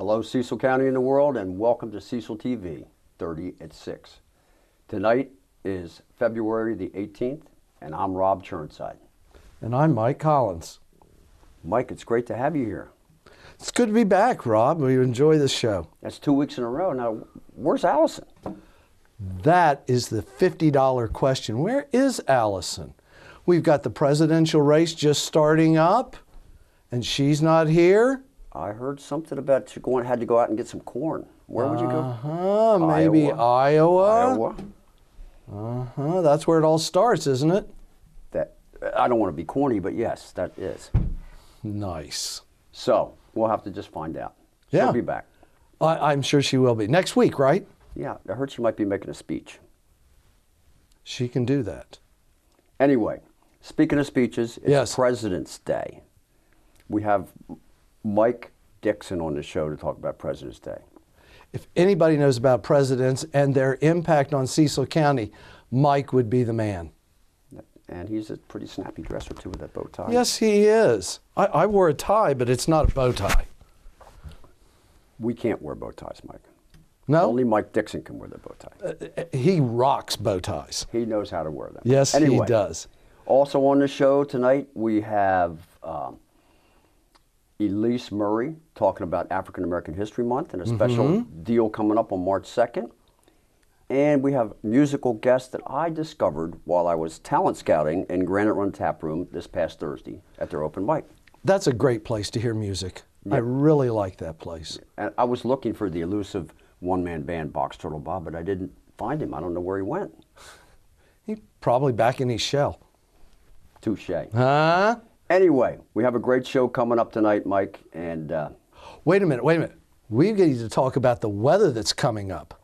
Hello, Cecil County and the world, and welcome to Cecil TV, 30 at 6. Tonight is February the 18th, and I'm Rob Churnside. And I'm Mike Collins. Mike, it's great to have you here. It's good to be back, Rob. We enjoy this show. That's 2 weeks in a row. Now, where's Allison? That is the $50 question. Where is Allison? We've got the presidential race just starting up, and she's not here. I heard something about she had to go out and get some corn. Where would you go? Maybe Iowa. That's where it all starts, isn't it? I don't want to be corny, but yes, that is. Nice. So, we'll have to just find out. Yeah. She'll be back. I'm sure she will be. Next week, right? Yeah, I heard she might be making a speech. She can do that. Anyway, speaking of speeches, it's President's Day. We have Mike Dixon on the show to talk about President's Day. If anybody knows about presidents and their impact on Cecil County, Mike would be the man. And he's a pretty snappy dresser, too, with that bow tie. Yes, he is. I wore a tie, but it's not a bow tie. We can't wear bow ties, Mike. No? Only Mike Dixon can wear the bow tie. He rocks bow ties. He knows how to wear them. Yes, anyway, he does. Also on the show tonight, we have Elise Murray talking about African American History Month and a special deal coming up on March 2nd. And we have musical guests that I discovered while I was talent scouting in Granite Run Tap Room this past Thursday at their open mic. That's a great place to hear music. Yeah. I really like that place. And I was looking for the elusive one-man band Box Turtle Bob, but I didn't find him. I don't know where he went. He's probably back in his shell. Touché. Huh? Anyway, we have a great show coming up tonight, Mike, and... Wait a minute. We need to talk about the weather that's coming up.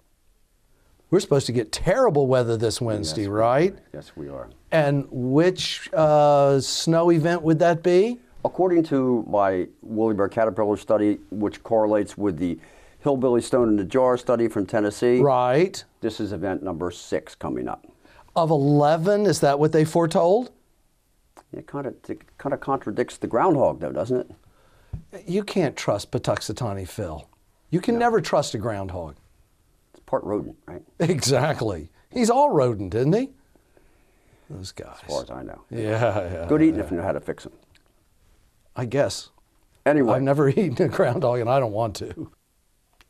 We're supposed to get terrible weather this Wednesday, yes, right? Yes, we are. And which snow event would that be? According to my Woolly Bear Caterpillar study, which correlates with the Hillbilly Stone in the Jar study from Tennessee. Right. This is event number 6 coming up. Of 11, is that what they foretold? It kind of contradicts the groundhog, though, doesn't it? You can't trust Patuxentani Phil. You can never trust a groundhog. It's part rodent, right? Exactly. He's all rodent, isn't he? Those guys. As far as I know. Yeah. Good eating if you know how to fix them. I guess. Anyway. I've never eaten a groundhog, and I don't want to.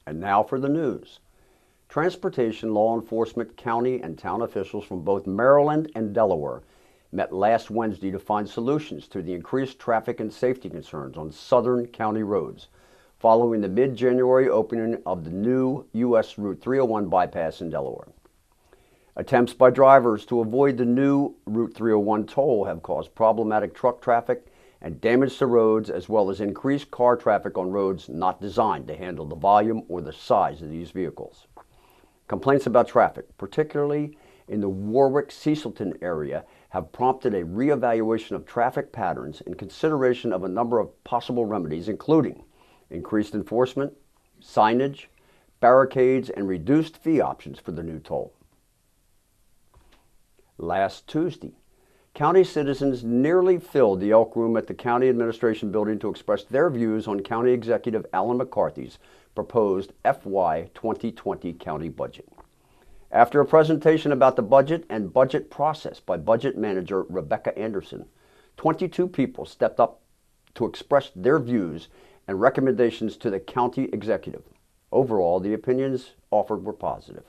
And now for the news. Transportation law enforcement, county, and town officials from both Maryland and Delaware met last Wednesday to find solutions to the increased traffic and safety concerns on southern county roads following the mid-January opening of the new U.S. Route 301 bypass in Delaware. Attempts by drivers to avoid the new Route 301 toll have caused problematic truck traffic and damage to roads, as well as increased car traffic on roads not designed to handle the volume or the size of these vehicles. Complaints about traffic, particularly in the Warwick-Cecilton area, have prompted a reevaluation of traffic patterns in consideration of a number of possible remedies, including increased enforcement, signage, barricades, and reduced fee options for the new toll. Last Tuesday, county citizens nearly filled the Elk Room at the County Administration Building to express their views on County Executive Alan McCarthy's proposed FY 2020 county budget. After a presentation about the budget and budget process by Budget Manager Rebecca Anderson, 22 people stepped up to express their views and recommendations to the county executive. Overall, the opinions offered were positive.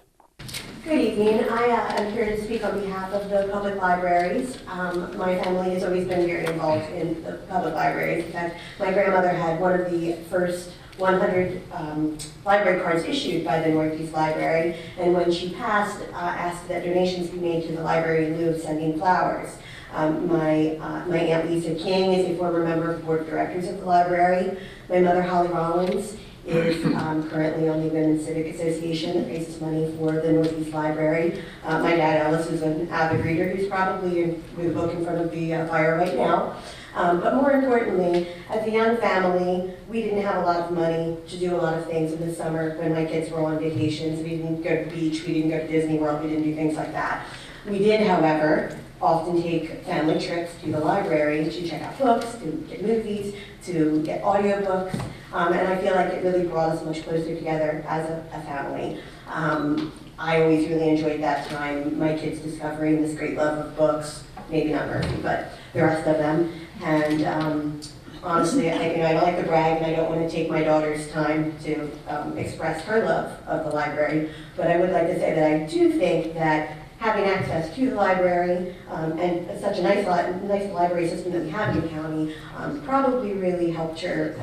Good evening. I am here to speak on behalf of the public libraries. My family has always been very involved in the public libraries. In fact, my grandmother had one of the first 100 library cards issued by the Northeast Library, and when she passed, asked that donations be made to the library in lieu of sending flowers. My Aunt Lisa King is a former member of the board of directors of the library. My mother, Holly Rollins, is currently on the Women's Civic Association that raises money for the Northeast Library. My dad, Ellis, is an avid reader who's probably with a book in front of the fire right now. But more importantly, as a young family, we didn't have a lot of money to do a lot of things in the summer when my kids were on vacations. We didn't go to the beach, we didn't go to Disney World, we didn't do things like that. We did, however, often take family trips to the library to check out books, to get movies, to get audiobooks, and I feel like it really brought us much closer together as a family. I always really enjoyed that time, my kids discovering this great love of books, maybe not Murphy, but the rest of them. And honestly, I don't like to brag, and I don't want to take my daughter's time to express her love of the library, but I would like to say that I do think that having access to the library and such a nice library system that we have in the county probably really helped her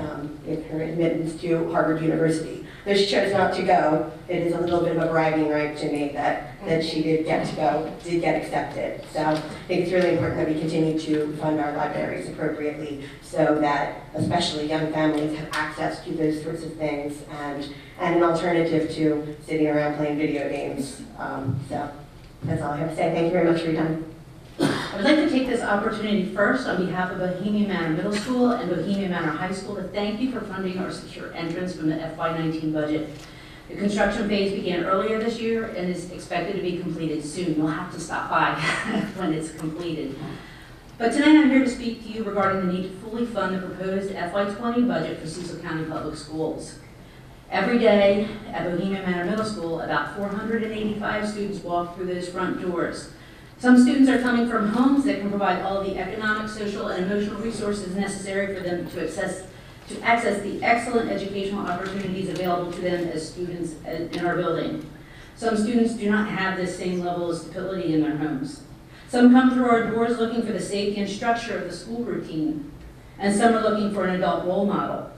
in her admittance to Harvard University. Though she chose not to go, it is a little bit of a bragging right to me that she did get to go, did get accepted. So I think it's really important that we continue to fund our libraries appropriately so that especially young families have access to those sorts of things and an alternative to sitting around playing video games. So that's all I have to say. Thank you very much for your time. I would like to take this opportunity first on behalf of Bohemian Manor Middle School and Bohemian Manor High School to thank you for funding our secure entrance from the FY19 budget. The construction phase began earlier this year and is expected to be completed soon. You'll have to stop by when it's completed. But tonight I'm here to speak to you regarding the need to fully fund the proposed FY20 budget for Cecil County Public Schools. Every day at Bohemian Manor Middle School, about 485 students walk through those front doors. Some students are coming from homes that can provide all the economic, social, and emotional resources necessary for them to access the excellent educational opportunities available to them as students in our building. Some students do not have this same level of stability in their homes. Some come through our doors looking for the safety and structure of the school routine, and some are looking for an adult role model,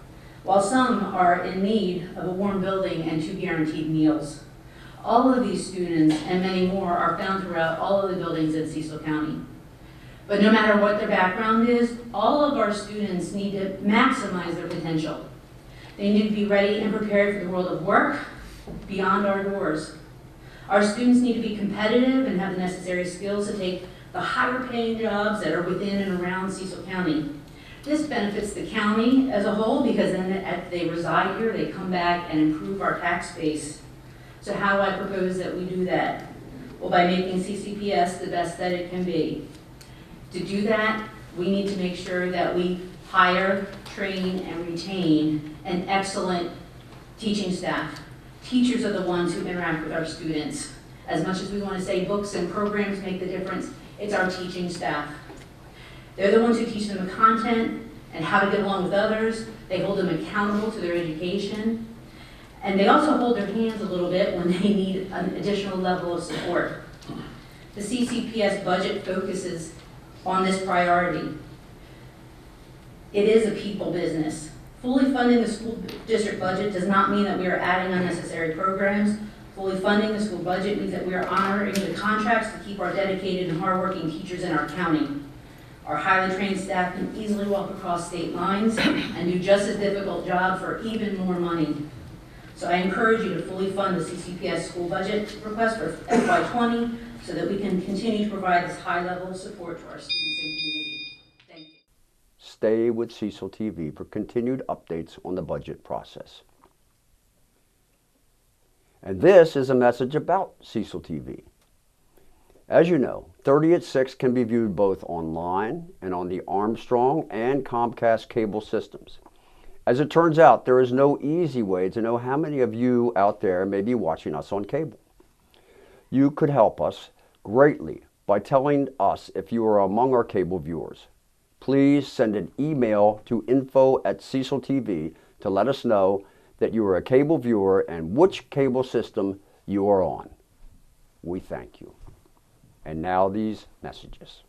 while some are in need of a warm building and 2 guaranteed meals. All of these students and many more are found throughout all of the buildings in Cecil County. But no matter what their background is, all of our students need to maximize their potential. They need to be ready and prepared for the world of work beyond our doors. Our students need to be competitive and have the necessary skills to take the higher paying jobs that are within and around Cecil County. This benefits the county as a whole because then if they reside here, they come back and improve our tax base. So how do I propose that we do that? Well, by making CCPS the best that it can be. To do that, we need to make sure that we hire, train, and retain an excellent teaching staff. Teachers are the ones who interact with our students. As much as we want to say books and programs make the difference, it's our teaching staff. They're the ones who teach them the content and how to get along with others. They hold them accountable to their education. And they also hold their hands a little bit when they need an additional level of support. The CCPS budget focuses on this priority. It is a people business. Fully funding the school district budget does not mean that we are adding unnecessary programs. Fully funding the school budget means that we are honoring the contracts to keep our dedicated and hardworking teachers in our county. Our highly trained staff can easily walk across state lines and do just as difficult job for even more money. So I encourage you to fully fund the CCPS school budget request for FY20 so that we can continue to provide this high level of support to our students and community. Thank you. Stay with Cecil TV for continued updates on the budget process. And this is a message about Cecil TV. As you know, 30 at 6 can be viewed both online and on the Armstrong and Comcast cable systems. As it turns out, there is no easy way to know how many of you out there may be watching us on cable. You could help us greatly by telling us if you are among our cable viewers. Please send an email to info@Cecil TV to let us know that you are a cable viewer and which cable system you are on. We thank you. And now these messages.